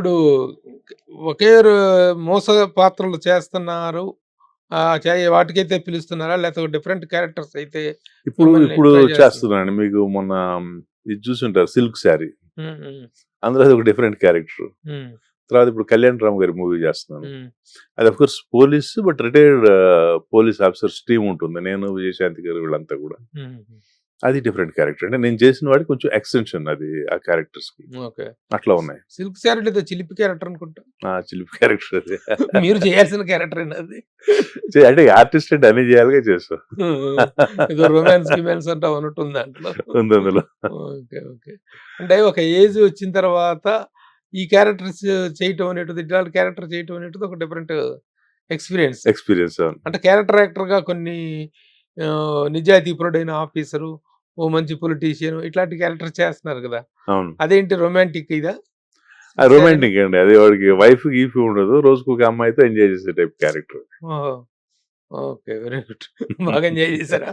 ఇప్పుడు ఒకే మోస పాత్రలు చేస్తున్నారు. వాటికైతే పిలుస్తున్నారా? లేకపోతే డిఫరెంట్ క్యారెక్టర్స్ అయితే ఇప్పుడు మిమ్మల్ని ఇప్పుడు ట్రై చేస్తున్నారు? చేస్తున్నానండి. మీకు మొన్న ఇది చూసుంటారు 'సిల్క్ శారీ'. హ్మ్. హ్మ్. అందులో అదొక డిఫరెంట్ క్యారెక్టర్. హ్మ్. తర్వాత ఇప్పుడు 'కళ్యాణ్ రామ్' గారి మూవీ చేస్తున్నాను. హ్మ్. అది of course police but retired police officers team ఉంటుంది. నేను, విజయశాంతి గారు వీళ్ళంతా కూడా. హుహు. అది డిఫరెంట్ క్యారెక్టర్. అంటే నేను చేసిన వాడికి కొంచెం ఎక్స్‌టెన్షన్ అది ఆ క్యారెక్టర్స్‌కి. ఓకే. అట్లా ఉన్నాయి. 'సిల్క్ శారీ'లో ఏదో చిలిపి క్యారెక్టర్ అనుకుంటా. ఆ! చిలిపి క్యారెక్టర్ అది. మీరు చేయాల్సిన క్యారెక్టరేనా అది? అంటే ఆర్టిస్ట్ అంటే అన్ని చేయాలిగా చేసాం. హ్మ్. ఏదో రొమాన్స్, గిమాన్స్ అంటా ఉన్నట్టుంది దాంట్లో. ఉంది అందులో. ఓకే. ఓకే. అంటే ఒక ఏజ్ వచ్చిన తర్వాత ఈ క్యారెక్టర్స్ చేయటం అనేటిది, ఇట్లాంటి క్యారెక్టర్ చేయటం అనేటిది ఒక డిఫరెంట్ ఎక్స్‌పీరియన్స్. ఎక్స్‌పీరియన్స్ అవును. అంటే క్యారెక్టర్ యాక్టర్‌గా కొన్ని నిజాయితీపరుడైన ఆఫీసరు, ఓ మంచి పొలిటీషియన్ ఇట్లాంటి క్యారెక్టర్ చేస్తున్నారు గదా! అవును. అదేంటి రొమాంటిక్ ఇదా? ఆ! 'సిల్క్ శారీలో'? రొమాంటిక్ అండి. అది వాడికి వైఫ్, గీఫ్ ఉండదు. రోజుకొక అమ్మాయితో ఎంజాయ్ చేసే టైప్ క్యారెక్టర్. ఓహో! ఓకే. Very good. బాగా ఎంజాయ్ చేసారా?